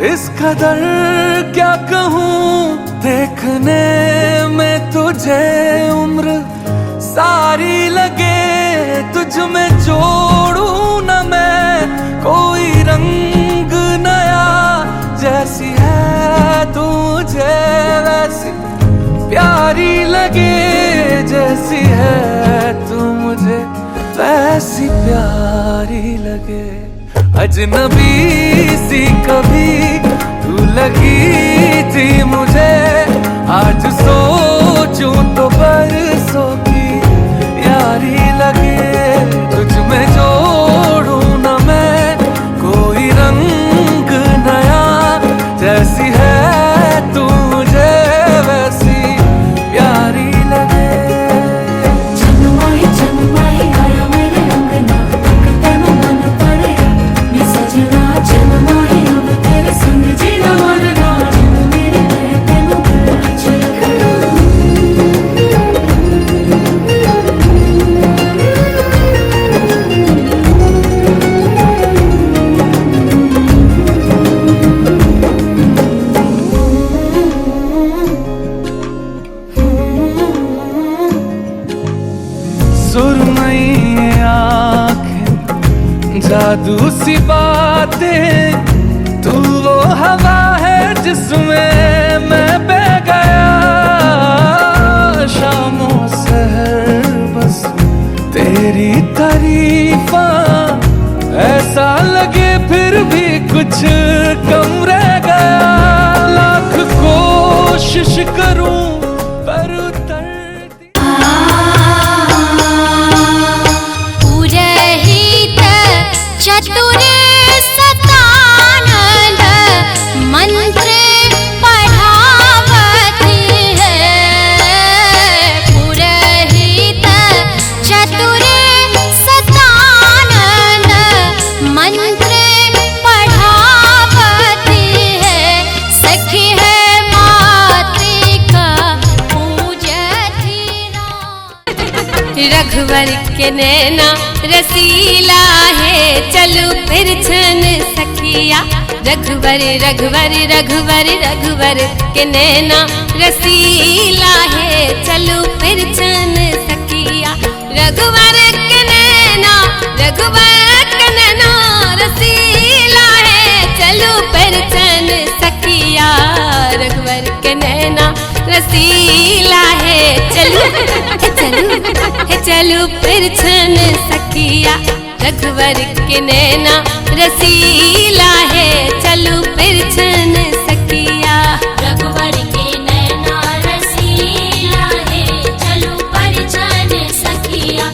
इस कदर क्या कहूँ, देखने में तुझे उम्र सारी लगे, तुझ में जोड़ूं न मैं कोई रंग नया। जैसी है तू मुझे वैसी प्यारी लगे, जैसी है तू मुझे वैसी प्यारी लगे। अजनबी सी कभी तू लगी थी मुझे, आज सोचूं तो बरसों की यारी लगे। तुझ में जोड़ूं न मैं कोई रंग नया, जैसी है तू मुझे वैसी प्यारी लगे। सुरमई आँखें जादू सी बातें, तू वो हवा है जिसमें मैं बह गया। शामों सहर बस तेरी तारीफा, ऐसा लगे फिर भी कुछ कम रह गया। लाख कोशिश करूं पर चतुर सतानंद मंत्र पढ़ावती है, पुरहित चतुर सतानंद मंत्र पढ़ावती है। सखी है मातृका पूजती रघुवर के नैना रसीला है, चलू फिर छन सखिया। रघुवर रघुवर रघुवर रघुवर के नैना रसीला है, चलू फिर छन सखिया। रघुवर के नैना रघुवर के नैना रसीला है, चलू फिर छन सखिया। रघुवर के नैना रसीला है, चलू चलू फिर छन सखिया। रघुवर के नैना रसीला है, चलू फिर छन सखिया। रघुवर के नैना रसीला है, चलू फिर छन सखिया।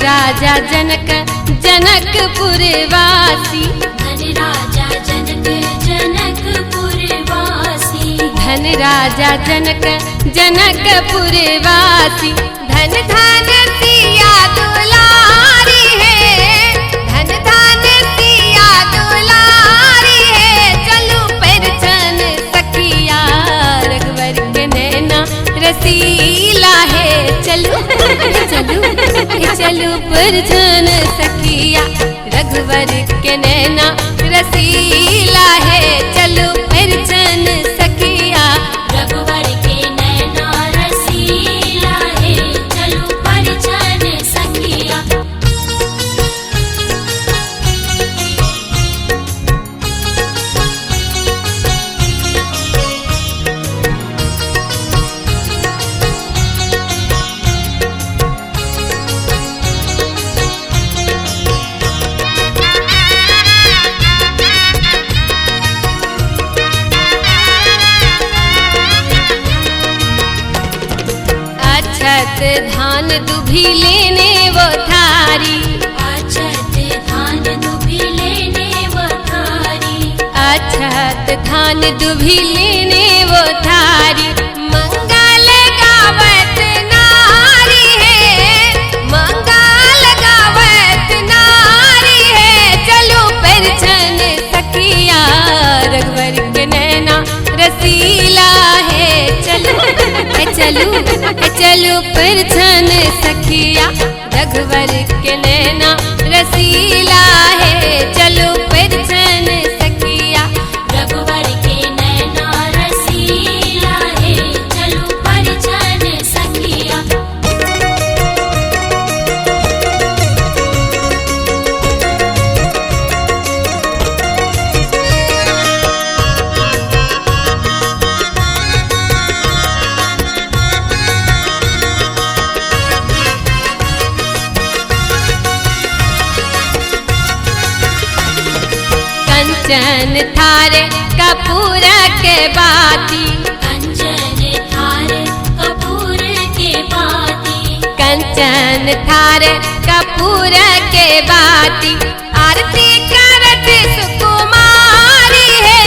राजा जनक जनकपुर वासी, धन राजा जनक जनकपुर वासी। धन राजा जनक जनकपुर वासी, धन धन सिया दुलारी है, धन धन सिया दुलारी है। चलू फिर छन सखिया। रघुवर के नैना रसीला है, चलू चलू फिर छन सखिया। रघुवर के नैना रसीला है, चलू फिर छन सखिया। रघुवर के नैना रसीला है, चलू फिर छन सखिया। धान दुभी लेने वो थारी, अछत धान दुभी लेने वो थारी। अछत धान दुभी लेने वो थारी। मंगल गावत नारी है, मंगल चलू परछन सखिया रघुवर के नैना रसीला है। चलू परछन सखिया रघुवर के नैना रसीला है, चलू परछन सखिया। कंचन थारे कपूर के बाती, कंचन थारे कपूर के बाती, कंचन थारे कपूर के बाती। आरती करत सुकुमारी है,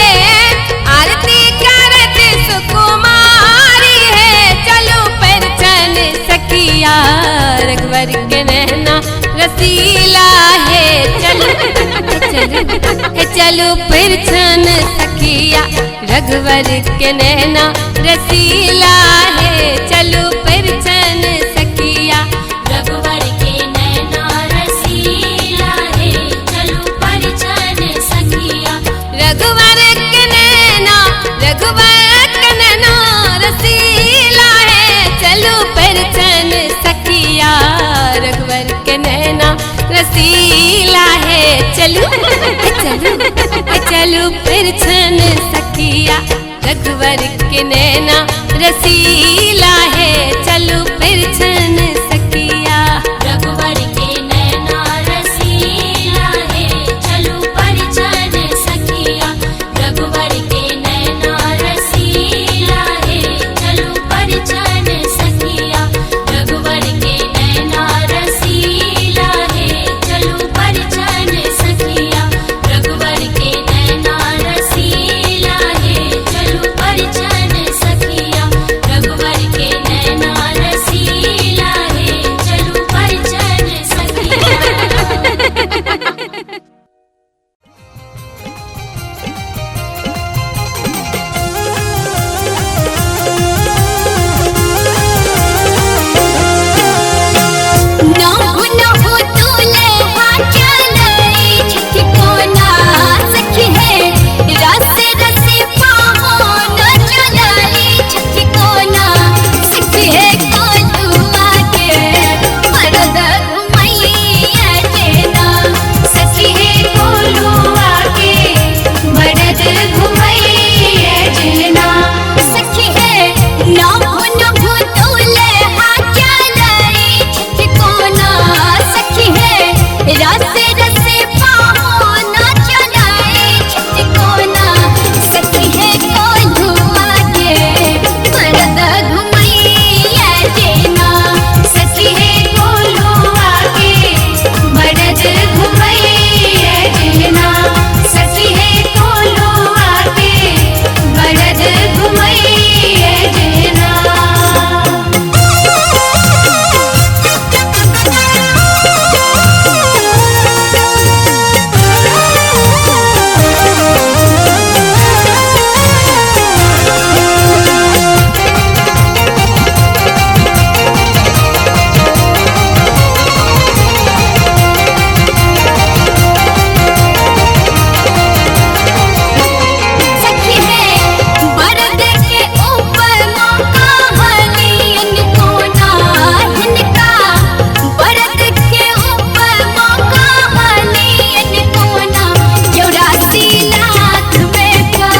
आरती करत सुकुमारी है। चलो परछन सखिया रघुवर के नैना रसीला है। चलो चलो परछन सखिया रघुवर के नैना रसीला है। चलो परछन सखिया रघुवर के नैना रसीला है, चलू परछन सखिया। रघुवर के नैना, रघुवर के नैना रसीला है। चलो परछन सखिया रघुवर के नैना रसीला है। चलो चलो परछन सखिया रघुवर के नैना रसीला है। चलो परछन सखिया रघुवर के नैना रसीला है, चलू परछन सखिया। रघुवर के नैना रसीला है, चलू परछन सखिया। रघुवर के नैना रसीला है, चलू परछन सखिया। रघुवर के नैना रसीला है, चलू परछन सखिया। रघुवर के नैना रसीला है, चलू परछन सखिया। नहु नहु तूले चले छिटको ना सखी है। रस रस पाहो न चले छिटको ना सखी है। कोलुआ के मरद घुमैया जेना सखी है। कोलुआ के मरद घुमैया जेना सखी है। नहु नहु तूले चले छिटको ना सखी है। रस रस पाहो न चले छिटको ना सखी है। कोलुआ के मरद घुमैया जेना सखी है। कोलुआ के मरद घुमैया जेना सखी है। कोलुआ के मरद घुमैया जेना। सखी है मर्द के ऊपर मौका हलियन को ना हिनका। मर्द के ऊपर मौका हलियन को ना। 84 लाख में का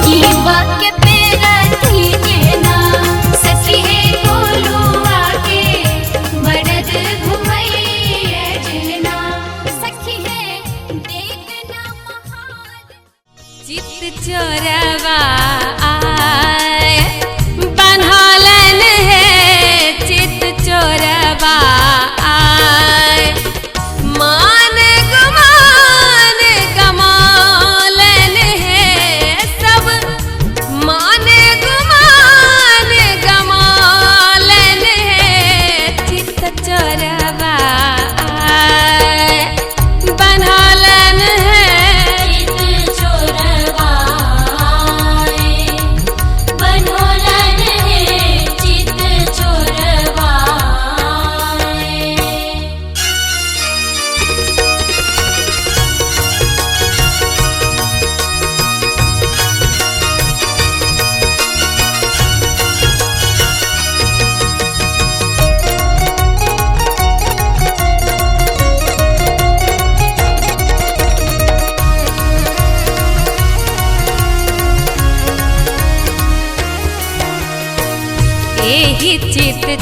कीवा के पेरा थी ना सखी है। कोलुआ के मर्द घुमैया जेना सखी है। देखना महाल चित चोरवा आए बन्हालन है। चित चोरवा आए मान गुमान गमालन है। सब मान गुमान गमालन है। चित चोरवा आए बन्हालन है। चित चोरवाए बनोलन है, चित चोरवाए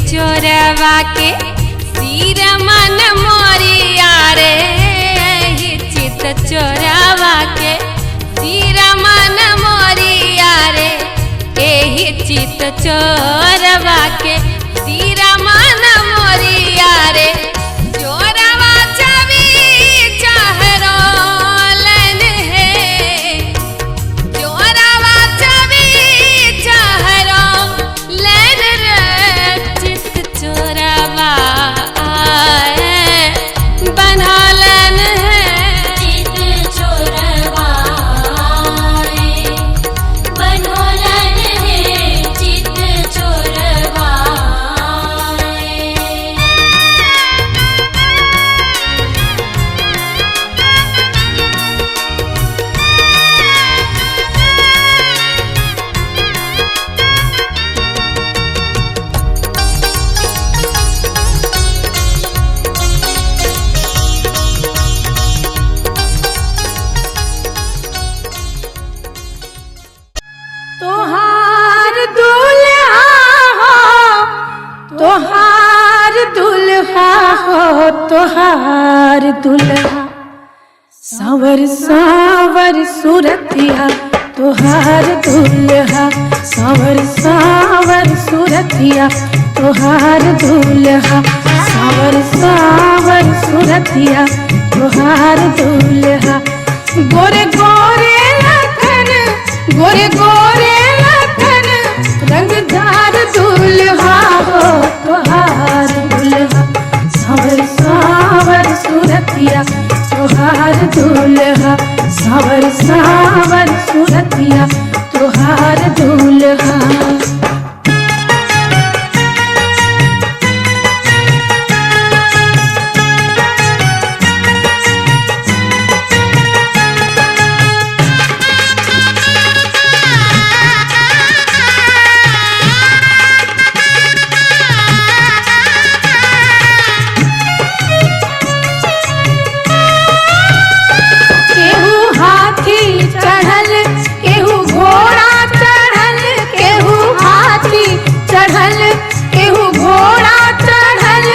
चोरवा के सिर मन मोरिया रे चित चोरवा के सिर मन मोरिया रे एही चित चोरवा के सिर मन मोरिया रे चोरवा छवि चहरोलन है चोरवा छवि चहरोलन रे चित चोरवा आए बनलन है चित चोरवा बनोलन है चित चोरवा तोहार दुल्हा हो तोहार दुल्हा हो तोहार दुल्हा सावर सावर सूरतिया तोहार दुल्हा सावर सावर सूरतिया तोहार दुल्हा सावर सावर सूरतिया तोहार दुल्हा गोरे गोरे लखन गोरे गोरे लखन रंगदार दुल्हा हो तोहार दुल्हा सावर सावर सूरतिया तोहार दुल्हा सावर सावर सूरतिया तोहार दुल्हा केहू हाथी चढ़ल केहू घोड़ा चढ़ल केहू हाथी चढ़ल केहू घोड़ा चढ़ल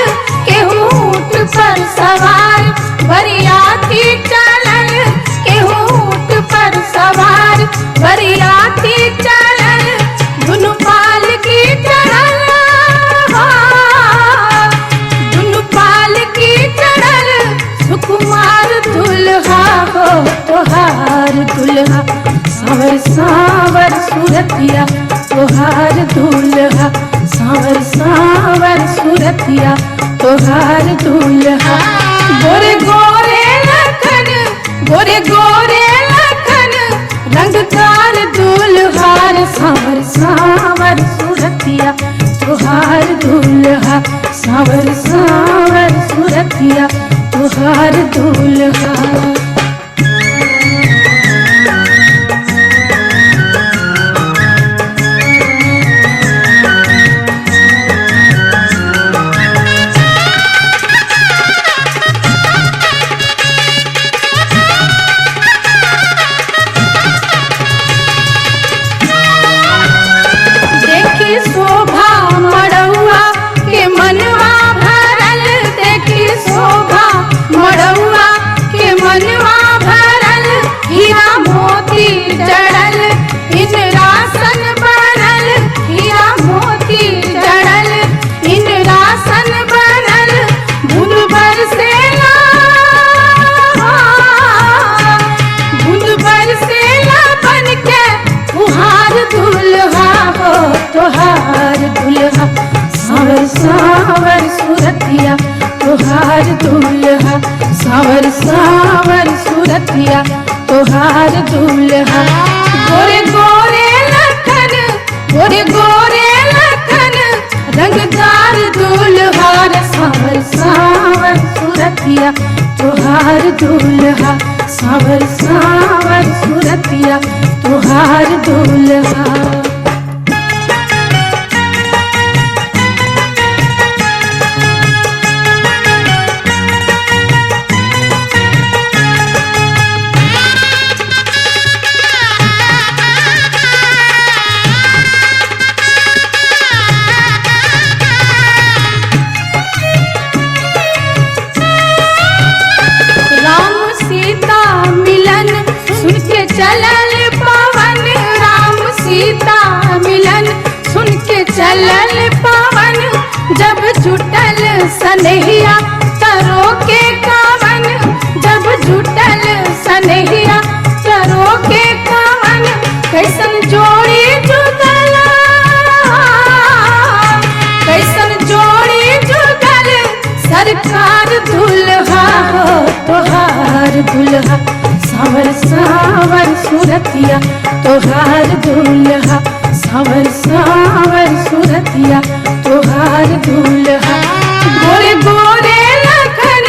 केहू ऊँट पर सवार बरियाती चढ़ल केहू ऊँट पर सवार बरियाती चढ़ल दुनु पाल की चढ़ल दुनु पाल की चढ़ल सुकुमार दुल्हा हो तोहार दुल्हा सावर सावर सूरतिया तोहार दुल्हा सावर सावर सूरतिया तोहार दुल्हा गोरे गोरे लखन गोरे गोरे लखन रंगदार दुल्हार सावर सावर सूरतिया तोहार दुल्हा सावर सावर सूरतिया तोहार दुल्हा देखी शोभा मड़ौआ के मनवा भरल देखी शोभा मड़ौआ के मनवा भरल हीरा मोती जड़ल इंद्रासन बनल हीरा मोती जड़ल इंद्रासन बनल बुध बरसेला बुध बरसेला बन के तुहार दुल्हा हो तोहार दुल्हा सावर सावर सूरतिया तोहार दुल्हा सावर सावर सूरतिया तोहार दुल्हा गोरे गोरे लखन गोरे गोरे लखन रंगदार दुल्हार सावर सावर सूरतिया तोहार दुल्हा सावर सावर सूरतिया तोहार दुल्हा चलल पावन राम सीता मिलन, सुन के चलल पावन जब जुटल सनहिया तरो के कावन, जब जुटल सनहिया तरो के कावन, कैसन जोड़ी जुगल, कैसन जोड़ी जुगल सरकार दुल्हा हो तोहार दुल्हा, सावर सावर सूरतिया तोहार दुल्हा, सावर सावर सूरतिया तोहार दुल्हा। गोरे गोरे लखन,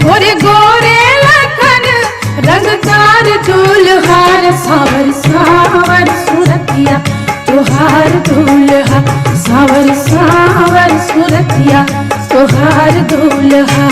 गोरे गोरे लखन रंगदार दुल्हा, सावर सावर सूरतिया तोहार दुल्हा, सावर सावर सूरतिया तोहार दुल्हा।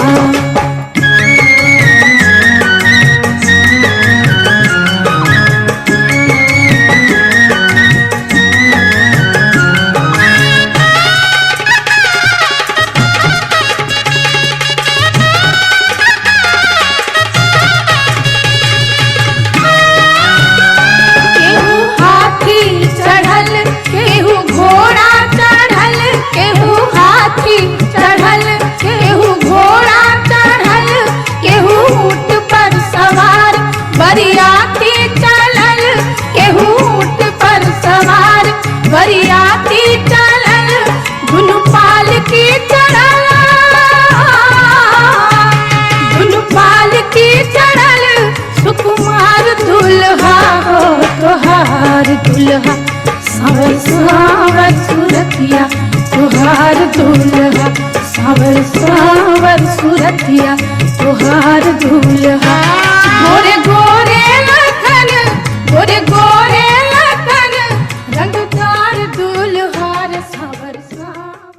बरियाती चलल केहू ऊंट पर सवार, बरियाती चलल दुनु पालकी चढ़ल, दुनु पालकी चढ़ल सुकुमार दुल्हा हो तोहार दुल्हा, सावर सावर सूरतिया तोहार दुल्हा, सावर सावर सूरतिया तोहार दुल्हा। गोरे गोरे लखन, गोरे गोरे लखन रंगदार दुल्हा, सावर सावर।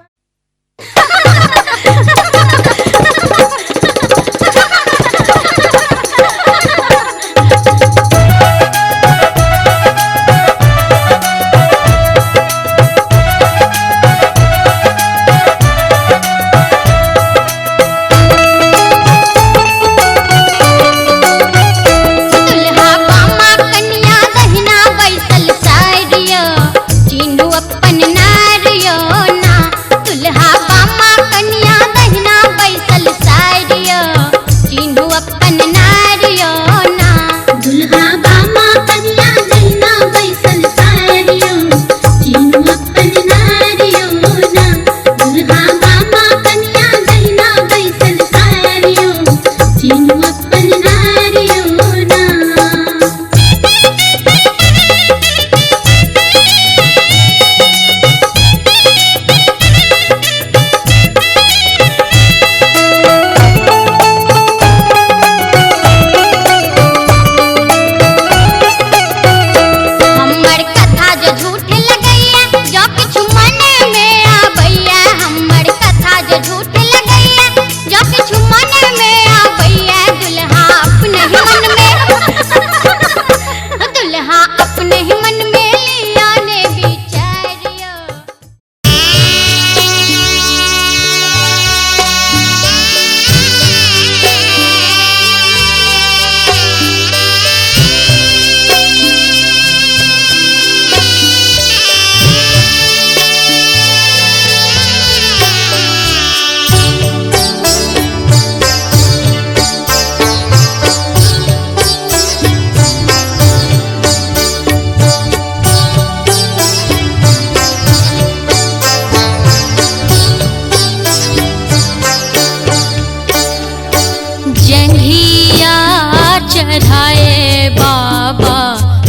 चढ़ाए बाबा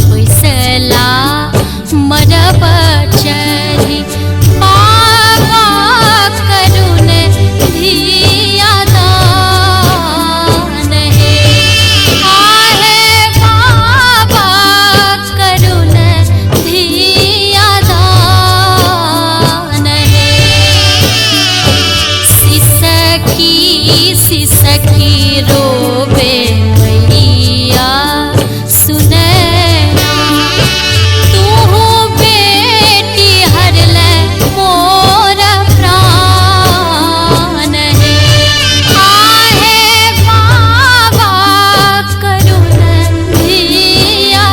बैसला मरब चढ़ी, बाबा करुण धिया दान है, आहे बाबा करुण धिया दान है। सिसकी रोवे मैया सुनैना, तू बेटी हरल मोर प्राण है, आहे बाबा करुण धिया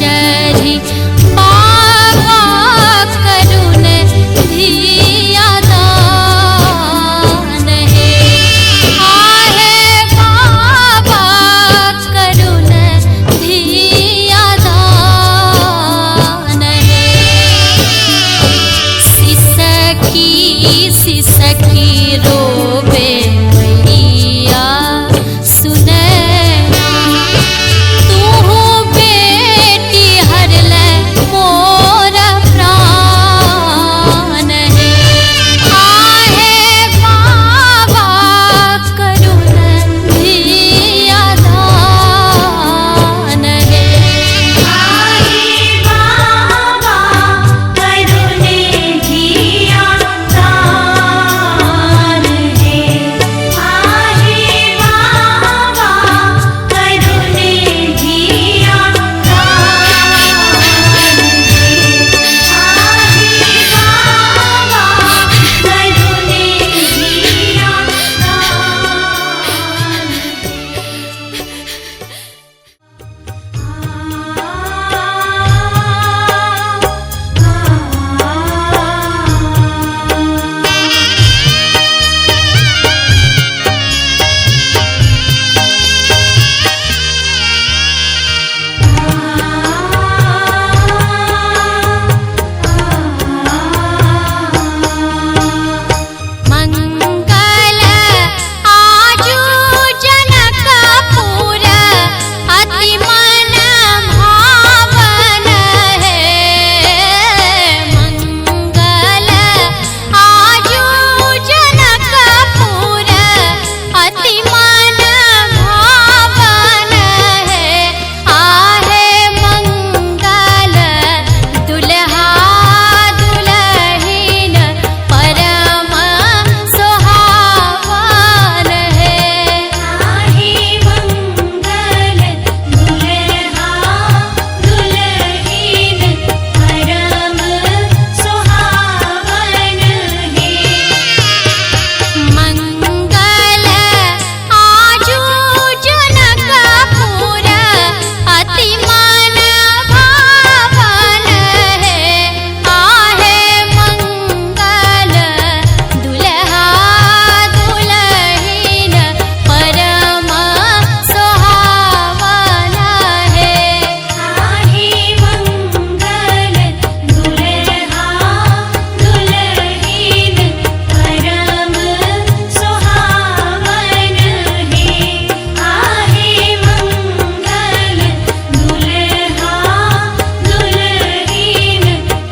चढ़ी बाबा करुण धिया दान है। आहे बाबा करुण धिया दान है। सिसकी रोवे मैया सुने ना। तू बेटी हरले मोर प्राण है। आहे बाबा करुण धिया दान है। आहे बाबा करुण धिया दान है। आहे बाबा करुण धिया दान है। मंगल आजू जनकपुर अति मन भावन है। मंगल आजू जनकपुर अति मन भावन है। आहे मंगल दुल्हा दुल्हिन परम सुहावन है। आहे मंगल दुल्हा दुल्हिन परम सुहावन है। मंगल आजू जनकपुर अति मन भावन है। आहे मंगल दुल्हा दुल्हिन परम सुहावन है। आहे मंगल दुल्हा दुल्हिन परम सुहावन है। आहे मंगल दुल्हा दुल्हिन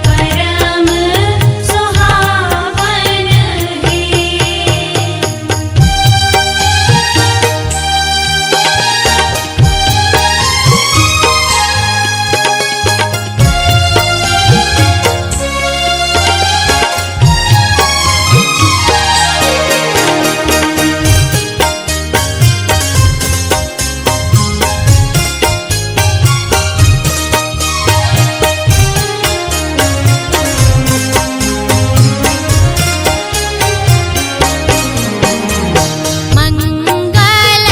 परम सुहावन मंगल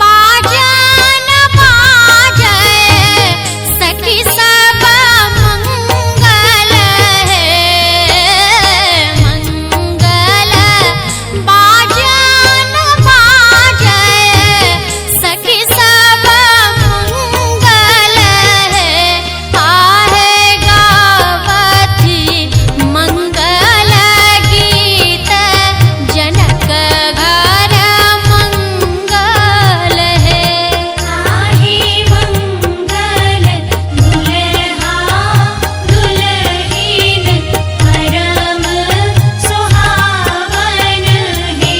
बाजन बाजय सखी सब मंगल है। मंगल बाजन बाजय सखी सब मंगल है। आहे गावथी मंगल गीत जनक घर मंगल है। आहे मंगल दुल्हा दुल्हिन परम सुहावन है।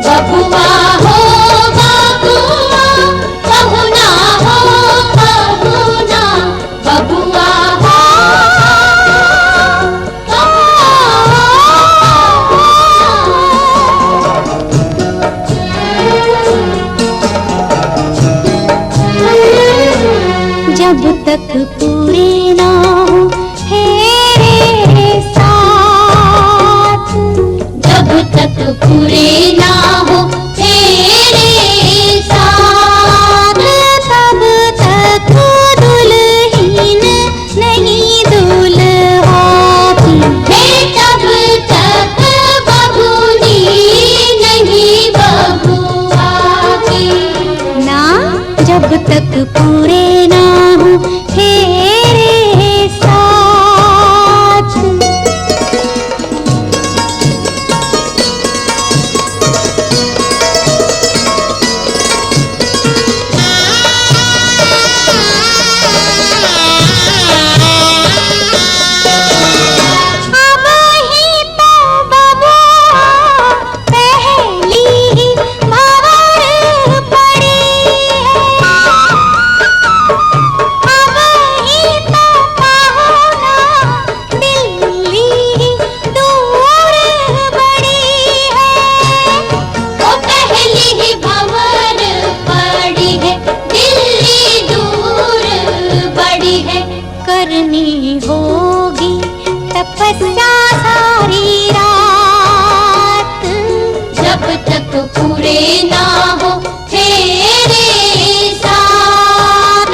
बबुआ हो बाबू करनी होगी तपस्या सारी रात। जब तक पूरे ना हो तेरे साथ,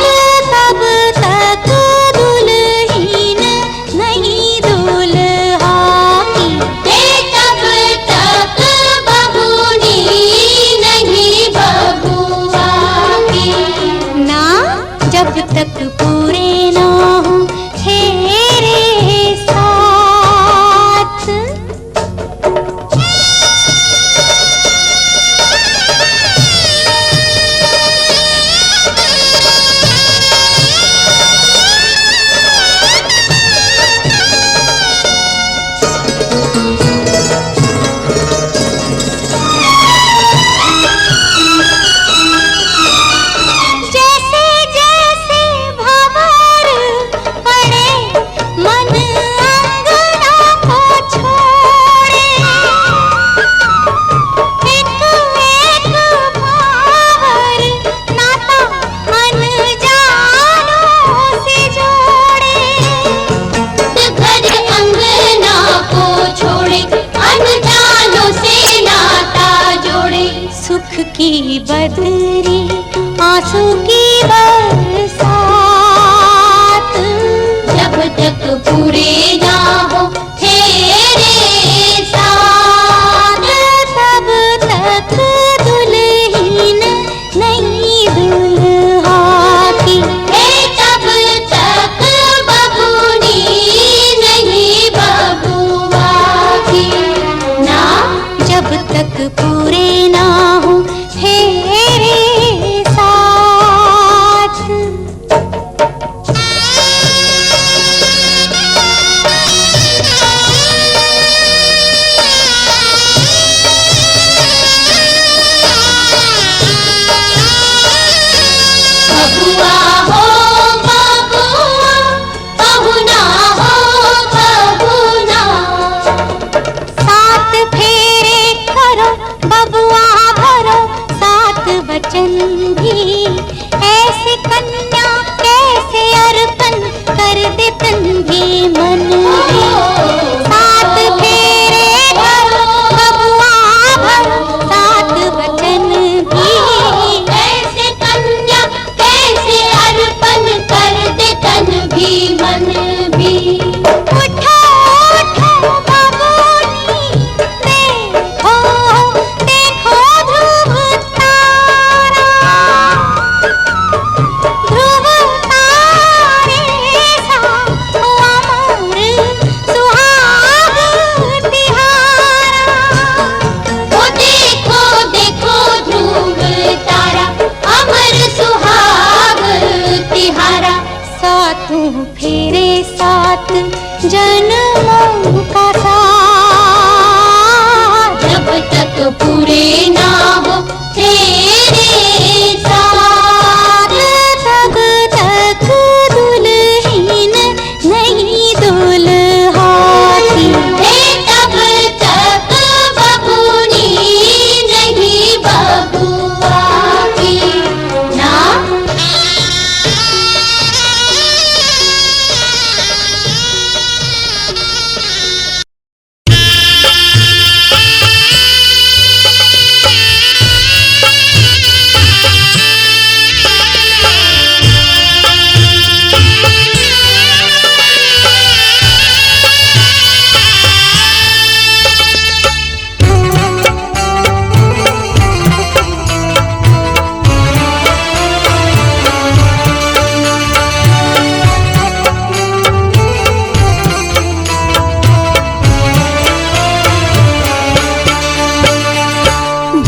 तब तक दुल्हीन नहीं दुल्हा की। तब तक बबूनी नहीं बबुआ की। ना जब तक पूरे ना हो तेरे साथ। जैसे जैसे भंवर पड़े मन अंगना को छोड़े। एक एक भंवर नाता अनजानों से जोड़े। घर अंगना को छोड़े, अनजानों से नाता जोड़े। सुख की बदरी आंसू की बरसात। जब तक पूरे ना हो तेरे साथ, तब तक दुल्हीन नहीं दुल्हा की। तब तक बबूनी नहीं बबुआ की। ना जब तक पूरे ना हो तेरे साथ। बबुआ हो बबुआ, बहुना हो बहुना। सात फेरे करो बबुआ भरो सात वचन भी। ऐसे कन्या कैसे अर्पण कर दे तन भी मन भी। सात फेरे करो बबुआ भरो सात वचन भी। ऐसे कन्या कैसे अर्पण कर दे तन भी मन भी। उठो उठो बबूनी देखो देखो ध्रुव तारे सा अमर सुहाग तिहारा। ओ देखो देखो ध्रुव तारा, अमर सुहाग तिहारा। सातों फेरे सात जन्मों का साथ। जब तक पूरे ना हो तेरे साथ, तब तक दुल्हीन नहीं दुल्हा की। तब तक बबूनी नहीं बबुआ की। ना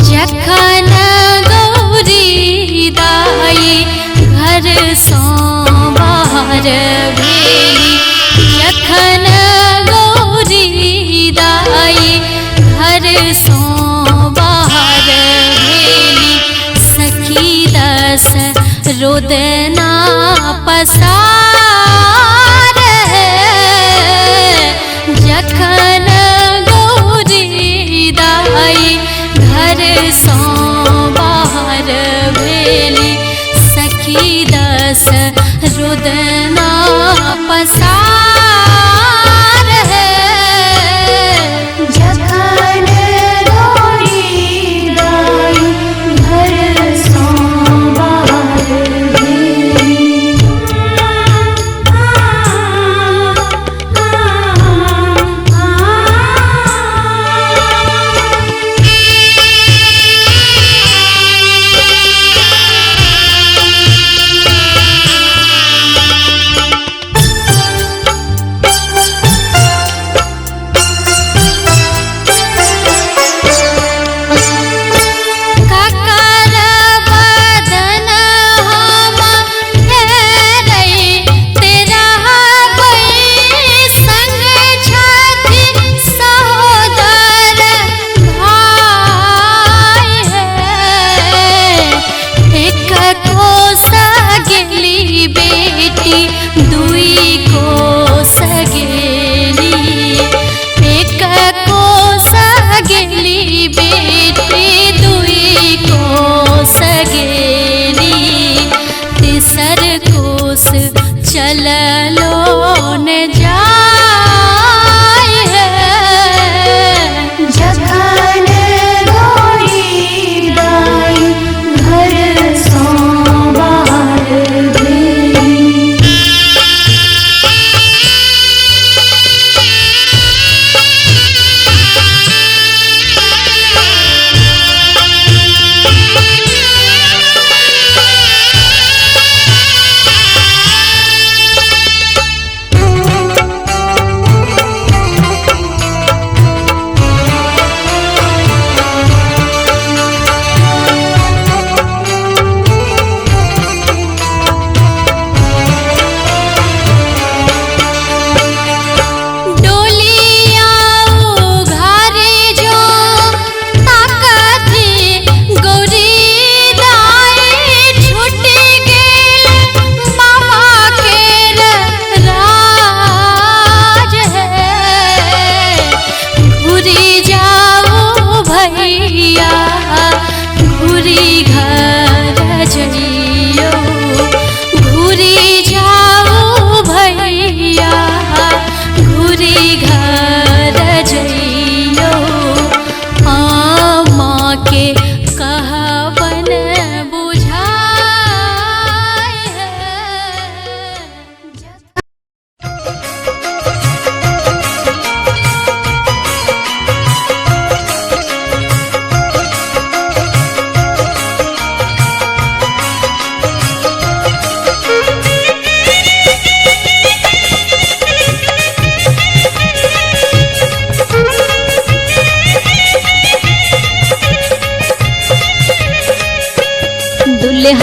जखन गौरी दाई घर सो बाहर भेली। जखन गौरी दाई घर सो बाहर भेली। सखी दस रोदना पसार। जखन गौरी दाई घर सो बाहर भेली। सखी दस रुदना पसा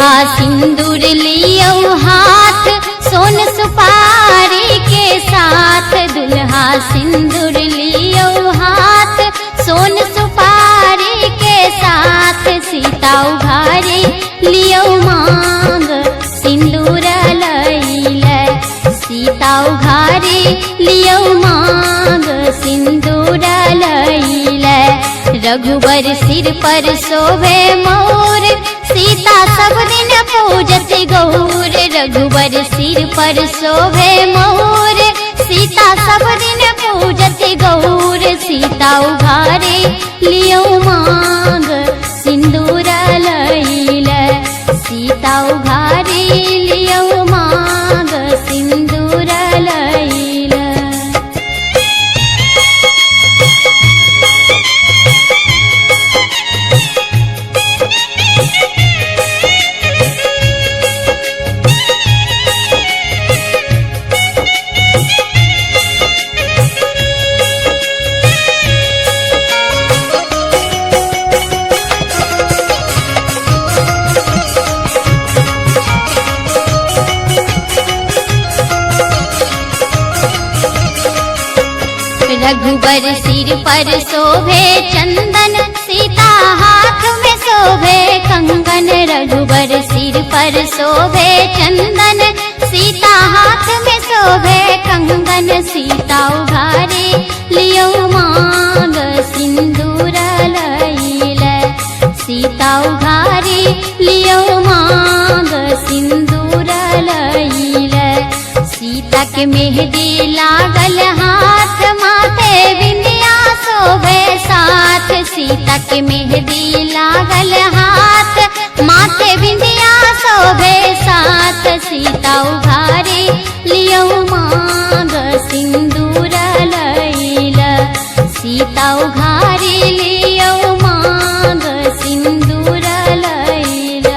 दुल्हा सिंदूर लियो हाथ सोन सुपारी के साथ, दुल्हा सिंदूर लियो हाथ सोन सुपारी के साथ, सीता उघारी लियो मांग सिंदूर लैले, सीता उघारी लियो मांग सिंदूर लैले। रघुबर सिर पर शोभे मोर, सीता सब दिन पूजत गौर, रघुबर सिर पर शोभे मोर, सीता सब दिन पूजत गौर, सीता उघारे लियो मांग सिंदूर लैले, सीता उघारे लियो मांग सिंदूर लैले। रघुबर सिर पर शोभे चंदन, सीता हाथ में शोभे कंगन, रघुबर सिर पर शोभे चंदन, सीता हाथ में शोभे कंगन, सीता उघारे लियो मांग सिंदूर लैले, सीता उघारे लियो मांग सिंदूर लैले। सीता के मेहंदी लागल हाथ, माथे बिंदिया शोभे साथ, सीता के मेहंदी लागल हाथ, माथे बिंदिया शोभे साथ, सीता उघारे लियो मांग सिंदूर लैले, सीता उघारे लियो मांग सिंदूर लैले।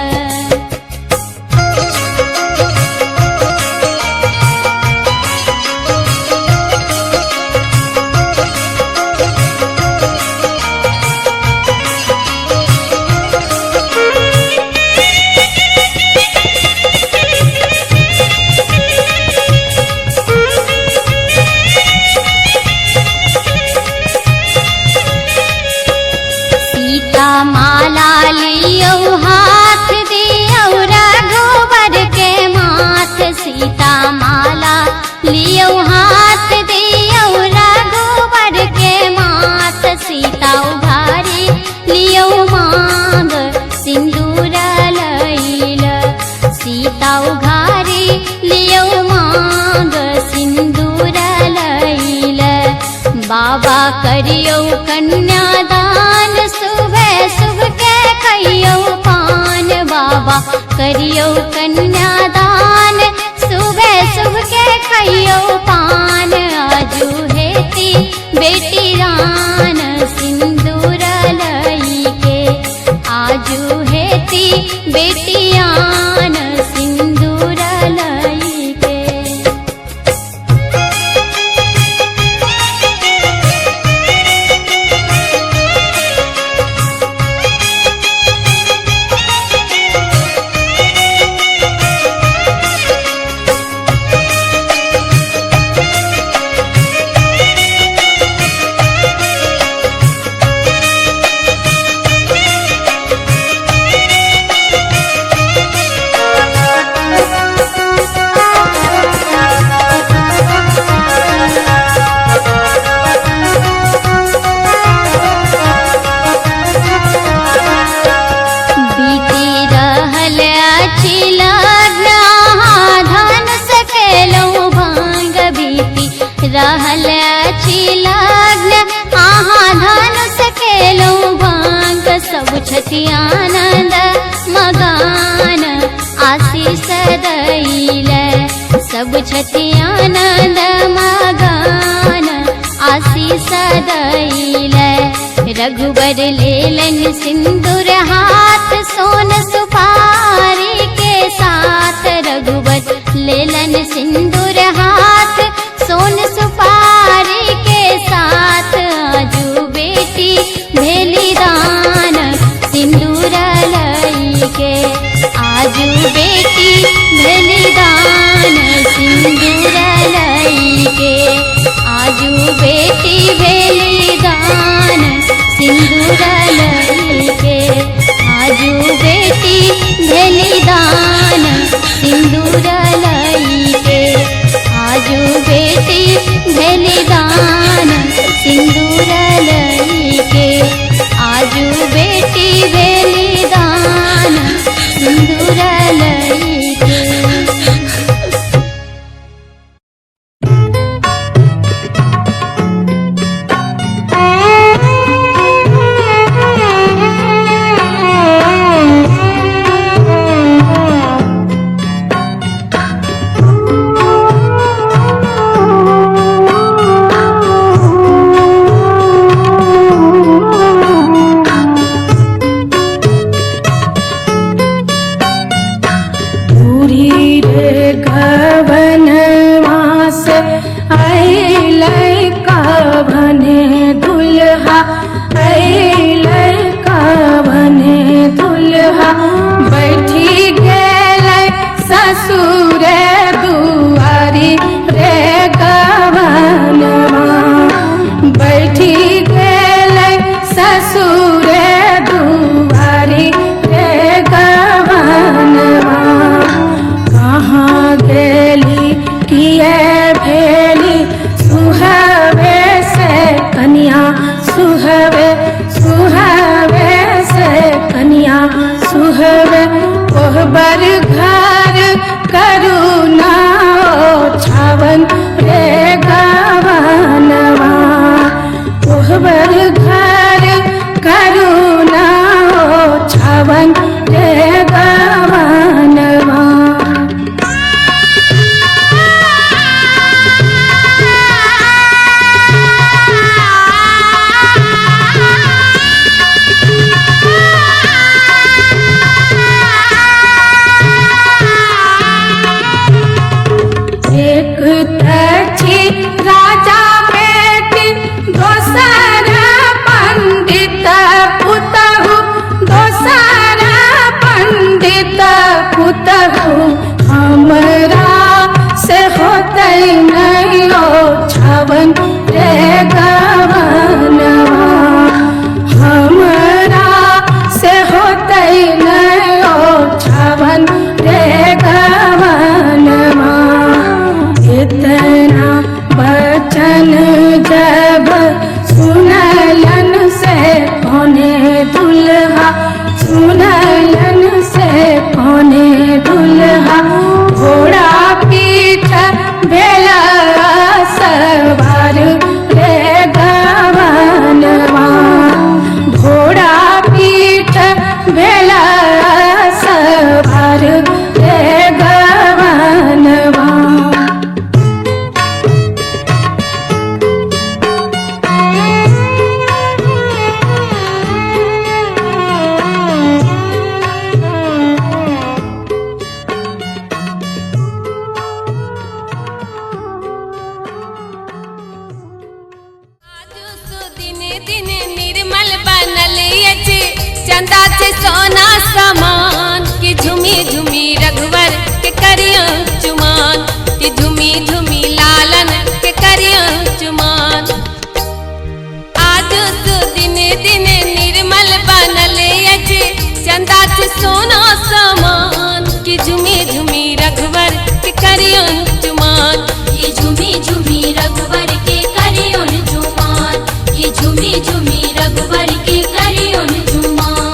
माला लियो हाथ दियो रघुबर के माथ, सीता माला लियो हाथ दियो रघुबर के माथ, सीता उघारी लियो मांग सिंदूर लैले, सीता उघारी लियो मांग सिंदूर लैले। बाबा करियो कन्यादान, सुबह सुबह के कहियो पान, बाबा करियो कन्यादान, सुबह सुबह के कहियो पान, आजू हेती बेटी रान सिंदूर लैके, आजू हेती बेटी रान सिंदूर लैके। रहल अछि लग्न आहा धनुष खेलौं भांग, सब छथि आनंद मगान आशीष दैले, सब छथि आनंद मगान आशीष दैले। रघुबर लेलन सिंदूर हाथ सोन सुपारी के साथ, रघुबर लेलन सिंदूर हाथ सोन सुपारी के साथ, आजू बेटी भेली दान सिंदूर लैके, आजू आजू बेटी भेली दान सिंदूर लईके आजू बेटी भेली दान सिंदूर लईके आजू बेटी भेली दान सिंदूर लईके आजू बेटी भेली दान सिंदूर लईके बर घर करुणा छावन रे गवनवा बर घर करुणा छावन रे गवनवा राजा बेटी दोसर पंडित पुतहु दोसर पंडित पुतहु हमरा से होते नहीं छवन रे गवनवा हमरा से होते नहीं छवन रे गवनवा इतना बचन जब सुनलन से पौने दुल्हा सुनलन से पौने दुल्हा घोड़ा पीठ भेला सवार रे गवनवा घोड़ा पीठ भेला सवार रे गवनवा चंदा से सोना सामान की झुमी झुमी रघुवर के करिया चुमान की झुमी झुमी लालन के करिया चुमान आज तो दिने दिने निर्मल बनल अछि चंदा से सोना सामान की झुमी झुमी रघुवर के करिया चुमान ये झूमी झूमी रघुवर के करियोन झुमान ये झूमी झूमी रघुवर के करियोन झुमान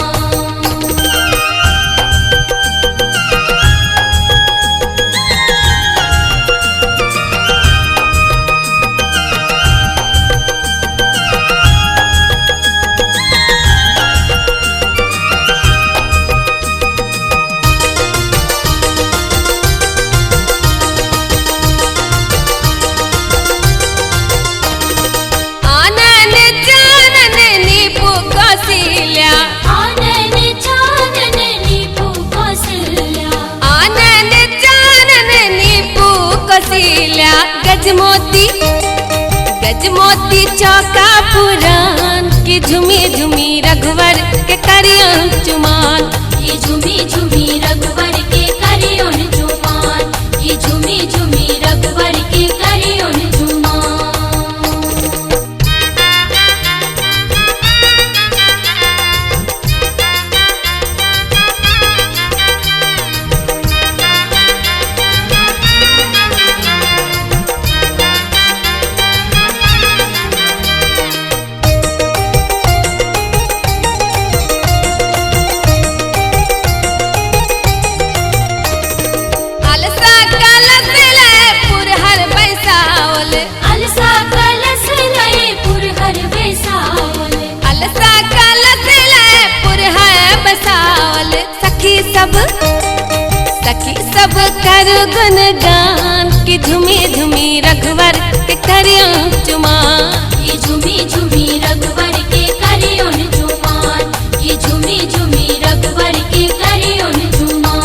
गजमोती चौका पुरान की झुमी झुमी रघुवर के करिया चुमान ये झूमी झूमी रघुवर के करियोन झुमान ये झूमी झूमी रघुवर के करियोन झुमान सब कर गुणगान कि झूमी झूमी रघुवर के करियो चुमान कि झूमी झूमी रघुवर के करियो चुमान कि झूमी झूमी रघुवर के करियो चुमान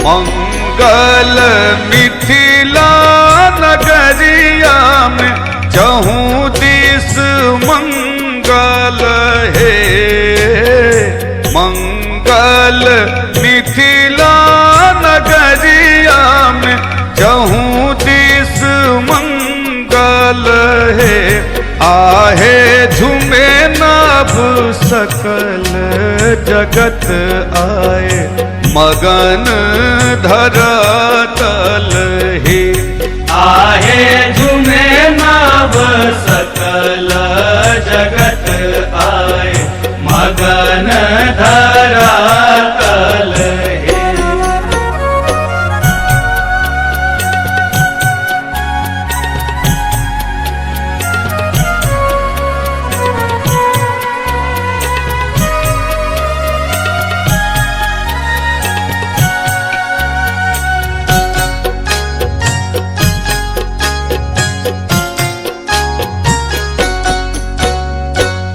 मंगल मिथिला नगरिया में चहूँ दिस मंगल है। मंगल मिथिला नगरिया में चहूँ दिस मंगल है। आहे झूमे नाभ सकल जगत आए मगन धरातल ही। आहे झूमे नाभ सकल जगत आए मगन धरातल ही।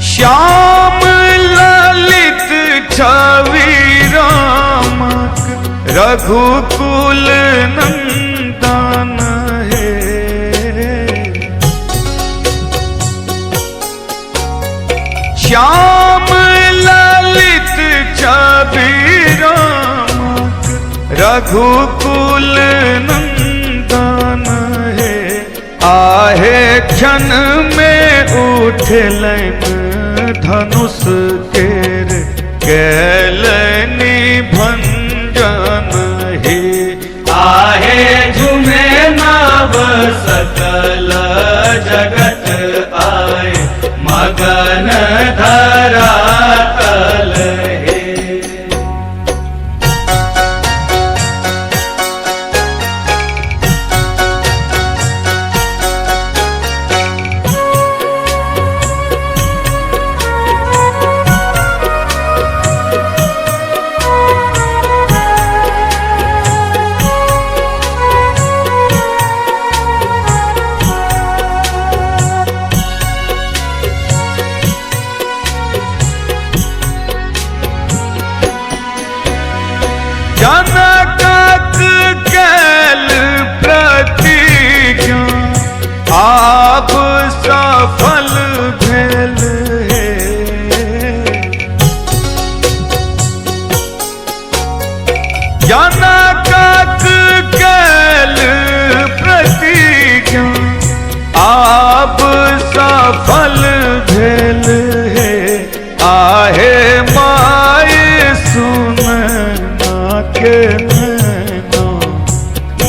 श्याम ललित छवि रामक रघुकुल नंदन है। श्याम ललित छवि रामक रघुकुल नंदन है। आहे क्षण में उठलन धनुष केर कैलनी भंजन ही। आहे झूमे नाभ सकल जगत आए मगन धरातल ही। जनकक कैल प्रतिज्ञा आप सफल भेल है। जनकक कैल प्रतिज्ञा आप सफल भेल है। आहे माय सुन के नैनो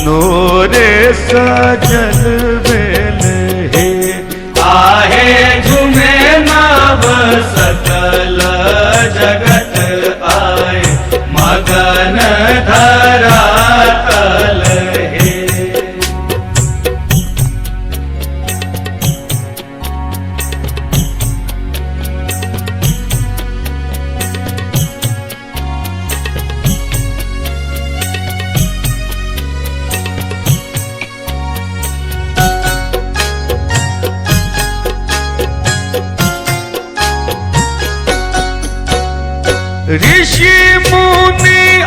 नोरे सजल बेल हे। आहे झूमे नाभ सकल जगत आए मगन धरातल हे। ऋषि मुनि